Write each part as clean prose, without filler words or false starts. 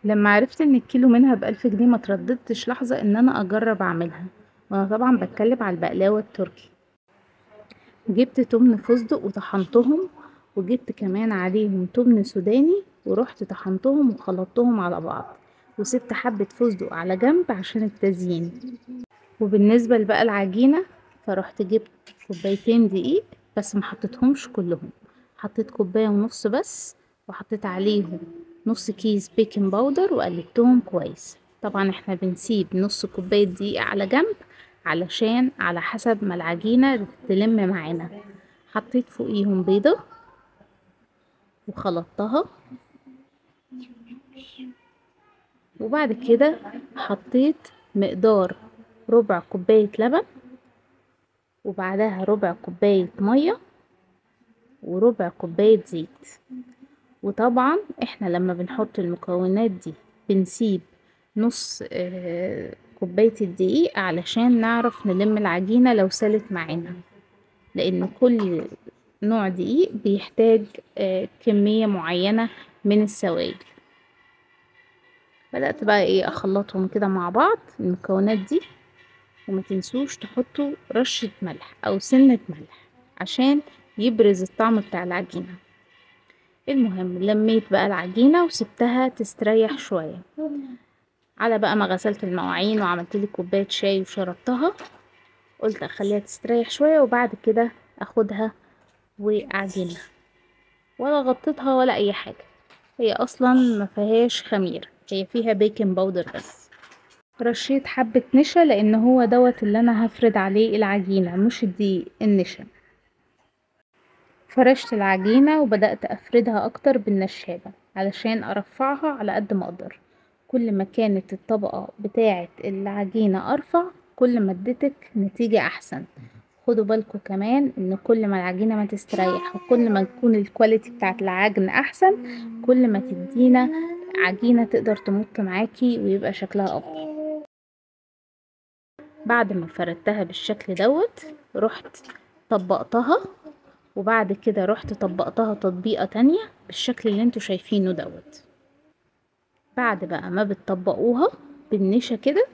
لما عرفت ان الكيلو منها ب1000 جنيه ما ترددتش لحظة ان انا اجرب اعملها. وانا طبعا بتكلم على البقلاوة التركي. جبت تمن فستق وطحنتهم، وجبت كمان عليهم تمن سوداني ورحت طحنتهم وخلطتهم على بعض، وسبت حبة فستق على جنب عشان التزيين. وبالنسبة لبقى العجينة، فرحت جبت كوبايتين دقيق، بس ما حطيتهمش كلهم، حطيت كوباية ونص بس، وحطيت عليهم نص كيس بيكنج باودر وقلبتهم كويس. طبعا احنا بنسيب نص كوباية دقيق على جنب علشان على حسب ما العجينة تلم معانا. حطيت فوقيهم بيضة وخلطتها، وبعد كده حطيت مقدار ربع كوباية لبن، وبعدها ربع كوباية مية، وربع كوباية زيت. وطبعا احنا لما بنحط المكونات دي بنسيب نص كوباية الدقيق علشان نعرف نلم العجينة لو سالت معانا، لان كل نوع دقيق بيحتاج كمية معينة من السوائل. بدأت بقى اخلطهم كده مع بعض المكونات دي، وما تنسوش تحطوا رشة ملح او سنة ملح عشان يبرز الطعم بتاع العجينة. المهم لميت بقى العجينة وسبتها تستريح شوية، على بقى ما غسلت المواعين وعملت لي كوباية شاي وشربتها، قلت اخليها تستريح شوية وبعد كده اخدها واعجنها. ولا غطيتها ولا اي حاجة، هي اصلا ما فيهاش خمير، هي فيها بيكنج باودر بس. رشيت حبة نشا لان هو دوت اللي انا هفرد عليه العجينة، مش الدقيق، النشا. فرشت العجينة وبدأت أفردها أكتر بالنشابة علشان أرفعها على قد ما أقدر. كل ما كانت الطبقة بتاعة العجينة أرفع كل ما اديتك نتيجة أحسن. خدوا بالكم كمان إن كل ما العجينة ما تستريح وكل ما تكون الكواليتي بتاعة العجن أحسن، كل ما تدينا عجينة تقدر تمط معاكي ويبقى شكلها أفضل. بعد ما فردتها بالشكل دوت رحت طبقتها، وبعد كده رحت طبقتها تطبيقة تانية بالشكل اللي انتوا شايفينه دوت. بعد بقى ما بتطبقوها بالنشا كده،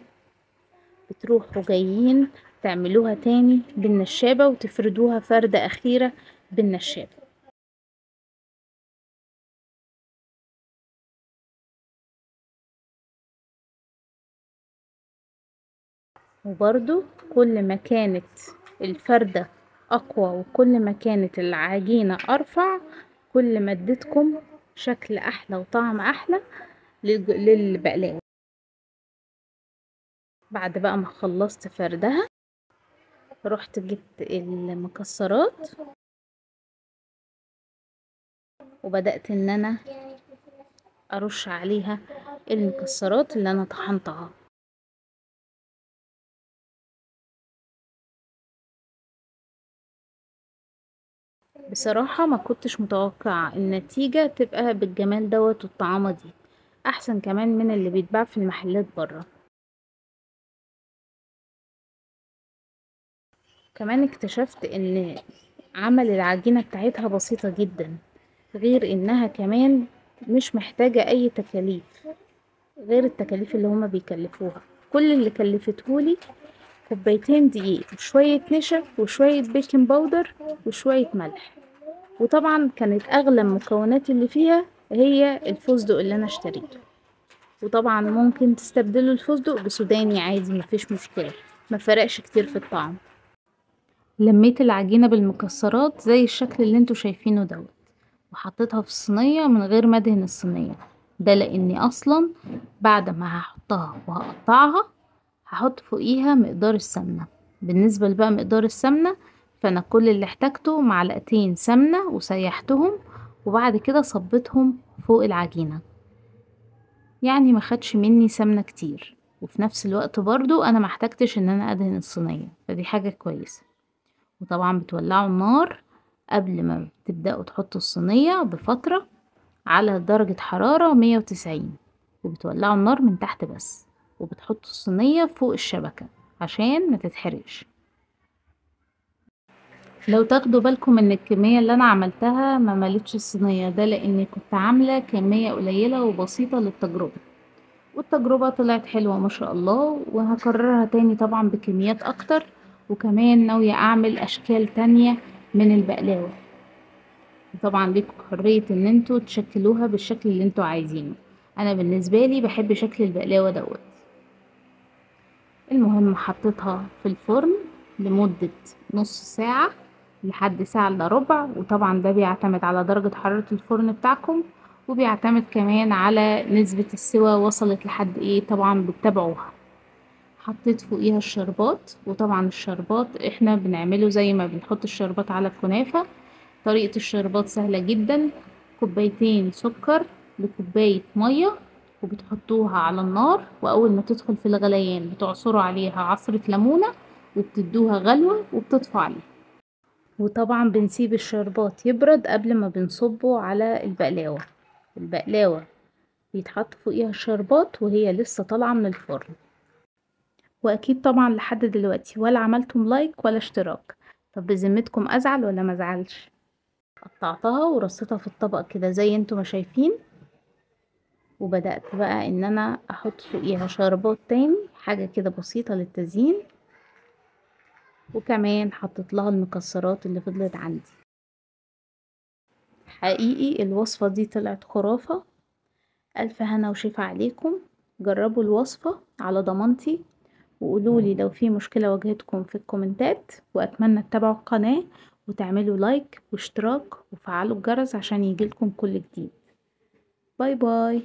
بتروحوا جايين تعملوها تاني بالنشابة وتفردوها فردة أخيرة بالنشابة. وبرضو كل ما كانت الفردة أقوى وكل ما كانت العجينة أرفع، كل ما اديتكم شكل أحلى وطعم أحلى للبقلاوة. بعد بقى ما خلصت فردها رحت جبت المكسرات وبدأت ان انا ارش عليها المكسرات اللي انا طحنتها. بصراحة ما كنتش متوقعة النتيجة تبقى بالجمال دوت والطعامة دي، احسن كمان من اللي بيتباع في المحلات برا. كمان اكتشفت ان عمل العجينة بتاعتها بسيطة جدا، غير انها كمان مش محتاجة اي تكاليف غير التكاليف اللي هما بيكلفوها. كل اللي كلفتهولي كوبايتين دقيق وشوية نشا وشوية بيكنج باودر وشوية ملح. وطبعا كانت اغلى المكونات اللي فيها هي الفستق اللي انا اشتريته. وطبعا ممكن تستبدلوا الفستق بسوداني عادي، مفيش مشكلة، ما فرقش كتير في الطعم. لميت العجينة بالمكسرات زي الشكل اللي انتوا شايفينه دوت، وحطيتها في الصينية من غير ما ادهن الصينية، ده لاني اصلا بعد ما هحطها وهقطعها هحط فوقيها مقدار السمنة. بالنسبة بقى مقدار السمنة، فانا كل اللي احتاجته معلقتين سمنة وسيحتهم وبعد كده صبتهم فوق العجينة، يعني ما خدش مني سمنة كتير، وفي نفس الوقت برضو انا ما احتاجتش ان انا ادهن الصينية، فدي حاجة كويسة. وطبعا بتولعوا النار قبل ما تبدأوا تحطوا الصينية بفترة على درجة حرارة 190، وبتولعوا النار من تحت بس، وبتحطوا الصينية فوق الشبكة عشان ما تتحرقش. لو تاخدوا بالكم ان الكمية اللي انا عملتها ما ملتش الصينية، ده لاني كنت عاملة كمية قليلة وبسيطة للتجربة. والتجربة طلعت حلوة ما شاء الله، وهكررها تاني طبعا بكميات اكتر. وكمان ناوية اعمل اشكال تانية من البقلاوة. طبعا ليكم حرية ان انتوا تشكلوها بالشكل اللي انتوا عايزينه. انا بالنسبة لي بحب شكل البقلاوة دوت. المهم حطيتها في الفرن لمدة نص ساعة لحد ساعة الا ربع، وطبعا ده بيعتمد على درجة حرارة الفرن بتاعكم، وبيعتمد كمان على نسبة السوى وصلت لحد ايه، طبعا بتتابعوها. حطيت فوقيها الشربات، وطبعا الشربات احنا بنعمله زي ما بنحط الشربات على الكنافة. طريقة الشربات سهلة جدا. كوبايتين سكر لكوباية مية، وبتحطوها على النار، وأول ما تدخل في الغليان بتعصروا عليها عصرة ليمونة، وبتدوها غلوة وبتطفوا عليها. وطبعا بنسيب الشربات يبرد قبل ما بنصبه على البقلاوة. البقلاوة بيتحط فوقيها الشربات وهي لسه طالعة من الفرن. واكيد طبعا لحد دلوقتي ولا عملتم لايك ولا اشتراك. طب بذمتكم ازعل ولا ما ازعلش؟ قطعتها ورصيتها في الطبق كده زي انتوا ما شايفين، وبدأت بقى ان انا احط فوقيها شربات تاني، حاجة كده بسيطة للتزيين. وكمان حطيت لها المكسرات اللي فضلت عندي. حقيقي الوصفة دي طلعت خرافة. الف هنا وشفا عليكم. جربوا الوصفة على ضمانتي، وقولولي لو في مشكلة واجهتكم في الكومنتات. واتمنى تتابعوا القناة وتعملوا لايك واشتراك وفعلوا الجرس عشان يجيلكم كل جديد. باي باي.